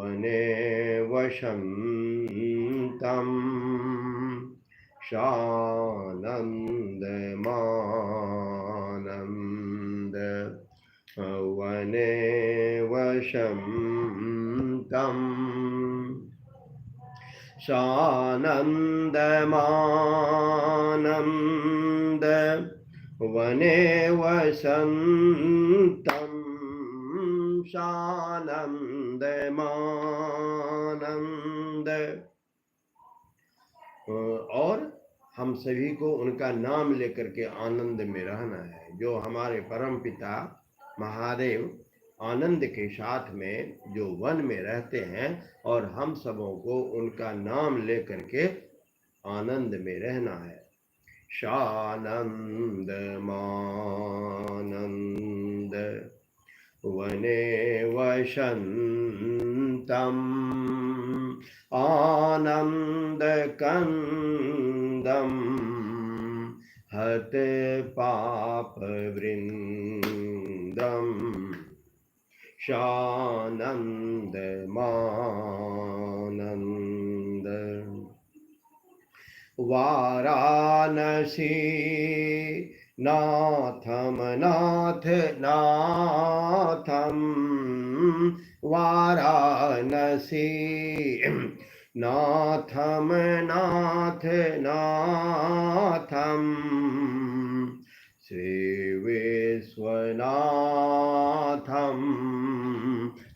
वने वसन्तं शानन्दमानन्द वने वसन्तं शानन्दमानन्द वने वसन्तं शानन्दमानन्द। और हम सभी को उनका नाम लेकर के आनंद में रहना है। जो हमारे परम पिता महादेव आनंद के साथ में जो वन में रहते हैं, और हम सबों को उनका नाम लेकर के आनंद में रहना है। शानन्दमानन्द वने वसन्तं आनन्दकन्दं हत पापवृन्दं शानन्दमानन्द। वाराणसी नाथं नाथ नाथं वाराणसी नाथं नाथ नाथं श्री विश्वनाथं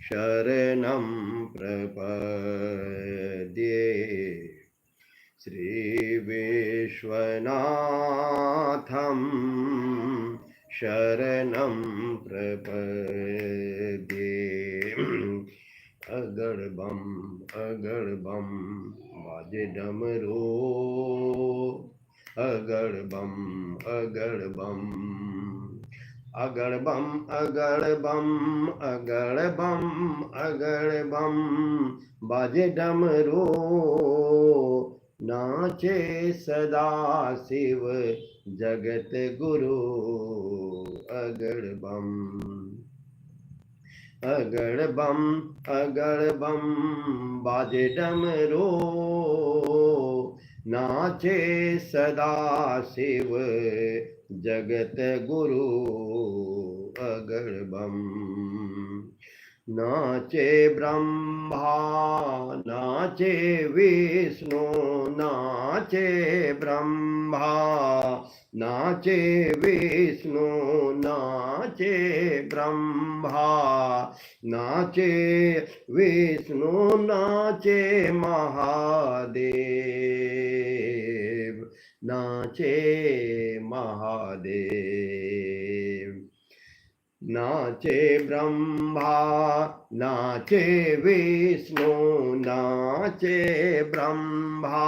शरणं प्रपद्ये। श्री विश्वनाथं शरणं प्रपद्ये। अगड़बम अगड़बम बाजे डमरू, अगड़बम अगड़बम अगड़बम अगड़बम अगड़बम अगड़बम बाजे डमरू। नाचे सदा शिव जगत गुरु, अगड़बम अगड़बम अगड़बम बाजे डमरू। नाचे सदा शिव जगत गुरु, अगड़बम। नाचे ब्रह्मा नाचे विष्णु, नाचे ब्रह्मा नाचे विष्णु, नाचे ब्रह्मा नाचे विष्णु, नाचे महादेव, नाचे महादेव। नाचे ब्रह्मा नाचे विष्णु, नाचे ब्रह्मा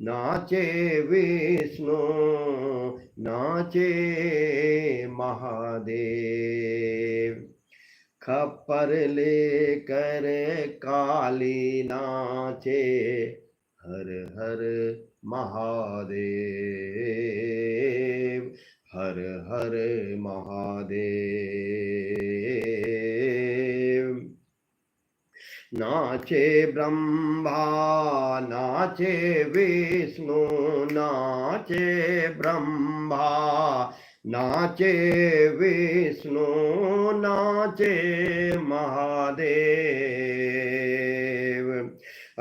नाचे विष्णु, नाचे महादेव। खप्पर लेकर काली नाचे, हर हर महादेव, हर हर महादेव। नाचे ब्रह्मा नाचे विष्णु, नाचे ब्रह्मा नाचे विष्णु, नाचे महादेव।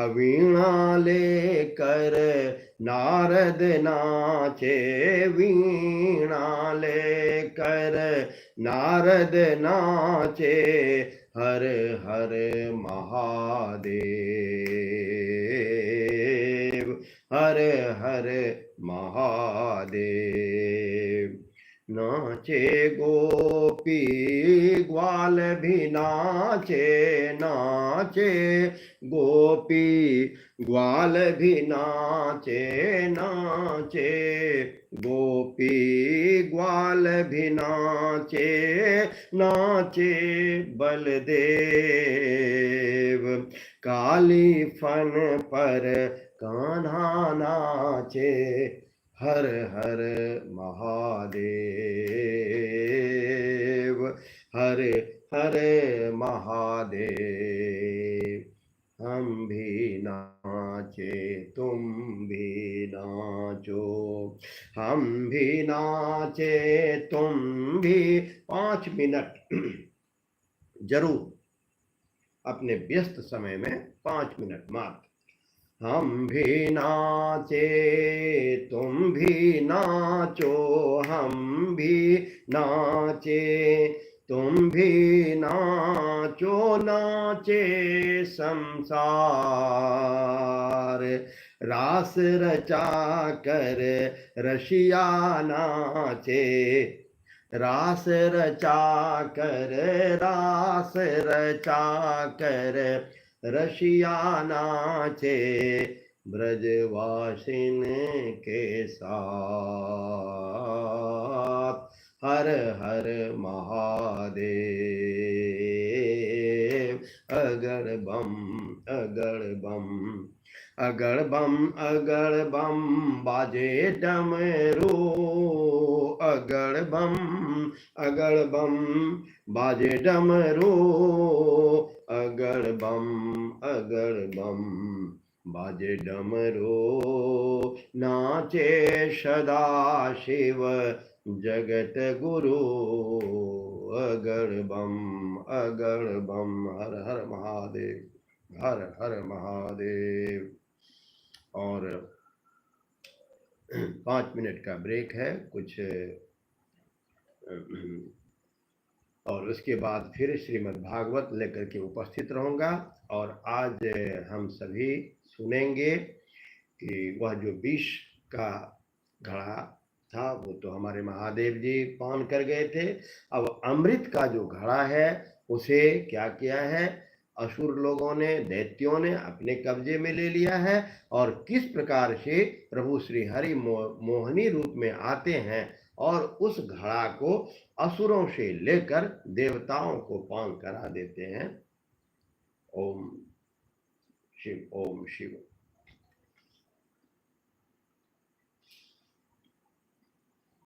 वीणा लेकर नारद नाचे, वीणा लेकर नारद नाचे, हर हर महादेव, हर हर महादेव। नाचे गोपी ग्वाल भी नाचे, नाचे गोपी ग्वाल भी नाचे, नाचे गोपी ग्वाल भी नाचे, नाचे बलदेव। काली फन पर कान्हा नाचे, हर हर महादेव, हर हर महादेव। हम भी नाचे तुम भी नाचो, हम भी नाचे तुम भी। 5 मिनट जरूर अपने व्यस्त समय में 5 मिनट मात्र। हम भी नाचे तुम भी नाचो, हम भी नाचे तुम भी नाचो, नाचे संसार। रास रचा कर रशिया नाचे, रास रचा कर, रास रचा कर रशिया नाचे, ब्रजवासिन के साथ। हर हर महादेव। अगड़ बम अगड़ बम, अगड़ बम अगड़ बम बाजे डमरू, अगड़ बम बाजे डमरू, अगड़ बम बाजे डमरू। नाचे सदा शिव जगत गुरु, अगड़ बम हर हर महादेव, हर हर महादेव। और 5 मिनट का ब्रेक है कुछ, और उसके बाद फिर श्रीमद् भागवत लेकर के उपस्थित रहूँगा। और आज हम सभी सुनेंगे कि वह जो विष का घड़ा था वो तो हमारे महादेव जी पान कर गए थे। अब अमृत का जो घड़ा है उसे क्या किया है, असुर लोगों ने, दैत्यों ने अपने कब्जे में ले लिया है। और किस प्रकार से प्रभु श्री हरि मोहिनी रूप में आते हैं और उस घड़ा को असुरों से लेकर देवताओं को पान करा देते हैं। ओम शिव, ओम शिव।